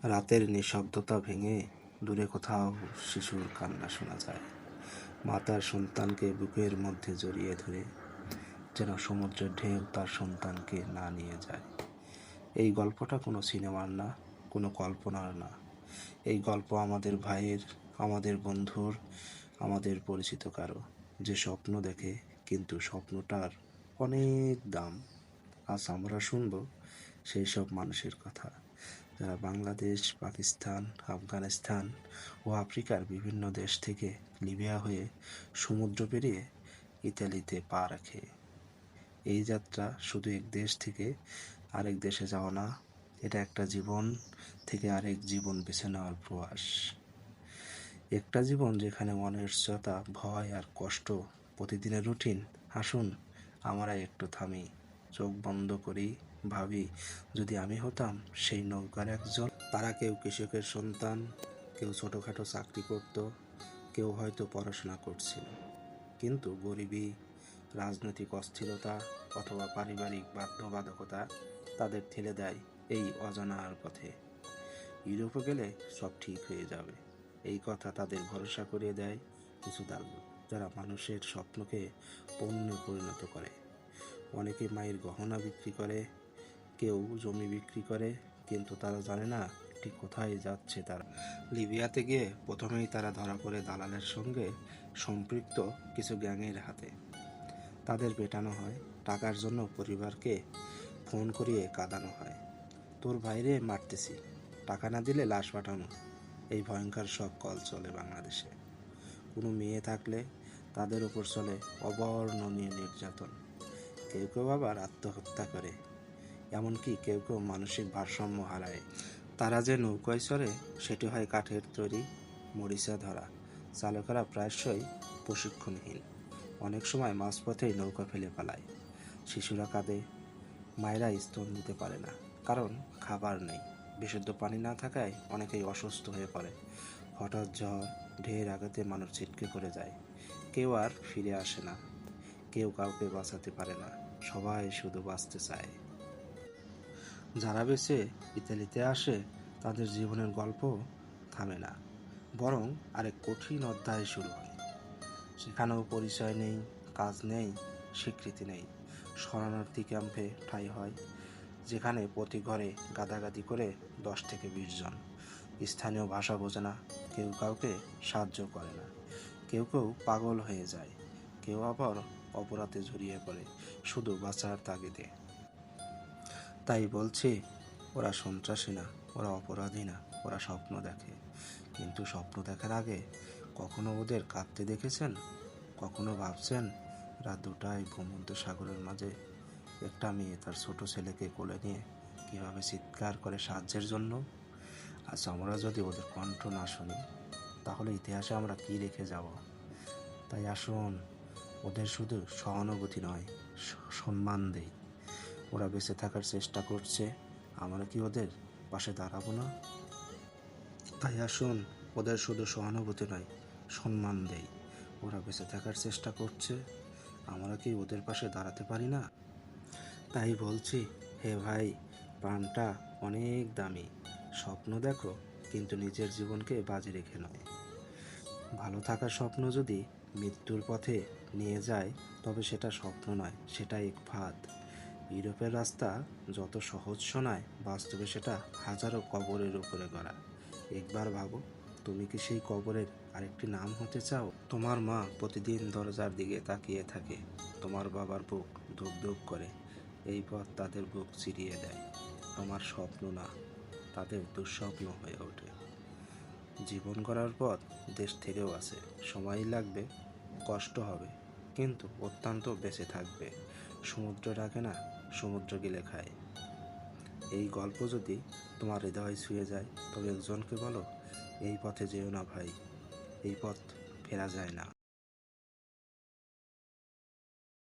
রাতের নিঃশব্দতা ভেঙে দূরে কোথাও শিশুর কান্না শোনা যায়। মা তার সন্তানকে বুকের মধ্যে জড়িয়ে ধরে, যেন সমুদ্রের ঢেউ তার সন্তানকে না নিয়ে যায়। এই গল্পটা কোনো সিনেমার না, কোনো কল্পনার না। এই গল্প আমাদের ভাইয়ের, আমাদের বন্ধুর, আমাদের পরিচিত কারো, যে স্বপ্ন দেখে কিন্তু স্বপ্নটার অনেক দাম। আজ আমরা শুনব সেই সব মানুষের কথা, যারা বাংলাদেশ, পাকিস্তান, আফগানিস্তান ও আফ্রিকার বিভিন্ন দেশ থেকে লিবিয়া হয়ে সমুদ্র পেরিয়ে ইতালিতে পা রাখে। এই যাত্রা শুধু এক দেশ থেকে আরেক দেশে যাওয়া না, এটা একটা জীবন থেকে আরেক জীবন বেছে নেওয়ার প্রয়াস। একটা জীবন যেখানে অনিশ্চয়তা, ভয় আর কষ্ট প্রতিদিনের রুটিন। আসুন আমরা একটু থামি, চোখ বন্ধ করি, ভাবি যদি আমি হতাম সেই নৌকার একজন। তারা কেউ কৃষকের সন্তান, কেউ ছোটোখাটো চাকরি করত, কেউ হয়তো পড়াশোনা করছিল, কিন্তু গরিবী, রাজনৈতিক অস্থিরতা অথবা পারিবারিক বাধ্যবাধকতা তাদের ঠেলে দেয় এই অজানার পথে। ইউরোপে গেলে সব ঠিক হয়ে যাবে, এই কথা তাদের ভরসা করিয়ে দেয় কিছু দালাল, যারা মানুষের স্বপ্নকে পণ্যে পরিণত করে। অনেকে মায়ের গহনা বিক্রি করে, কেউ জমি বিক্রি করে, কিন্তু তারা জানে না ঠিক কোথায় যাচ্ছে তারা। লিবিয়াতে গিয়ে প্রথমেই তারা ধরা পড়ে দালালের সঙ্গে সম্পৃক্ত কিছু গ্যাংয়ের হাতে। তাদের পেটানো হয়, টাকার জন্য পরিবারকে ফোন করিয়ে কাঁদানো হয়। তোর বাইরে মারতেছি, টাকা না দিলে লাশ পাঠানো, এই ভয়ঙ্কর সব কল চলে বাংলাদেশে। কোনো মেয়ে থাকলে তাদের উপর চলে অবর্ণনীয় নির্যাতন। কেউ কেউ আবার আত্মহত্যা করে, এমনকি কেউ কেউ মানসিক ভারসাম্য হারায়। তারা যে নৌকায় চড়ে সেটি হয় কাঠের তৈরি, মরিচা ধরা। চালকেরা প্রায়শই প্রশিক্ষণহীন, অনেক সময় মাঝপথেই নৌকা ফেলে পালায়। শিশুরা কাঁদে, মায়েরা স্তন দিতে পারে না, কারণ খাবার নেই। বিশুদ্ধ পানি না থাকায় অনেকেই অসুস্থ হয়ে পড়ে। হঠাৎ ঝড়, ঢের আঘাতে মানুষ ছিটকে পড়ে যায়। কেউ আর ফিরে আসে না, কেউ কাউকে বাঁচাতে পারে না, সবাই শুধু বাঁচতে চায়। যারা বেঁচে ইতালিতে আসে তাদের জীবনের গল্প থামে না, বরং আরেক কঠিন অধ্যায় শুরু হয়। সেখানেও পরিচয় নেই, কাজ নেই, স্বীকৃতি নেই। শরণার্থী ক্যাম্পে ঠাঁই হয়, যেখানে প্রতি ঘরে গাদাগাদি করে 10 থেকে 20 জন। স্থানীয় ভাষা বোঝে না, কেউ কাউকে সাহায্য করে না, কেউ কেউ পাগল হয়ে যায়, কেউ আবার অপরাধে জড়িয়ে পড়ে শুধু বাঁচার তাগিদে। তাই বলছি, ওরা সন্ত্রাসী না, ওরা অপরাধী না, ওরা স্বপ্ন দেখে। কিন্তু স্বপ্ন দেখার আগে কখনো ওদের কাঁদতে দেখেছেন? কখনো ভাবছেন রাত 2টায় ভূমধ্য সাগরের মাঝে একটা মেয়ে তার ছোট ছেলেকে কোলে নিয়ে কীভাবে চিৎকার করে সাহায্যের জন্য? আজ আমরা যদি ওদের কণ্ঠ না শুনি, তাহলে ইতিহাসে আমরা কি রেখে যাব? তাই আসুন, ওদের শুধু সহানুভূতি নয়, সম্মান দেই। ওরা বেঁচে থাকার চেষ্টা করছে, আমরা কি ওদের পাশে দাঁড়াবো না? তাই আসুন, ওদের শুধু সহানুভূতি নয়, সম্মান দেই। ওরা বেঁচে থাকার চেষ্টা করছে, আমরা কি ওদের পাশে দাঁড়াতে পারি না? তাই বলছি, হে ভাই, প্রাণটা অনেক দামি। স্বপ্ন দেখো, কিন্তু নিজের জীবনকে বাজি রেখে নয়। ভালো থাকার স্বপ্ন যদি মৃত্যুর পথে নিয়ে যায়, তবে সেটা স্বপ্ন নয়, সেটা এক ফাঁদ। ইউরোপের রাস্তা যত সহজ শোনায়, বাস্তবে সেটা হাজারো কবরের উপরে গড়া। একবার ভাবো, তুমি কি সেই কবরের আরেকটি নাম হতে চাও? তোমার মা প্রতিদিন দরজার দিকে তাকিয়ে থাকে, তোমার বাবার বুক ধুক ধুক করে। এই পথ তাদের বুক চিরিয়ে দেয়। তোমার স্বপ্ন না, তাদের দুঃস্বপ্ন হয়ে ওঠে। জীবন গড়ার পথ দেশ থেকেও আছে, সময় লাগবে, কষ্ট হবে, কিন্তু অত্যন্ত বেঁচে থাকবে। সমুদ্র ডাকে না, সমুদ্র গিলে খায়। এই গল্প যদি তোমার হৃদয় ছুঁয়ে যায়, তবে একজনকে বলো, এই পথে যেও না ভাই, এই পথ ফেরা যায় না।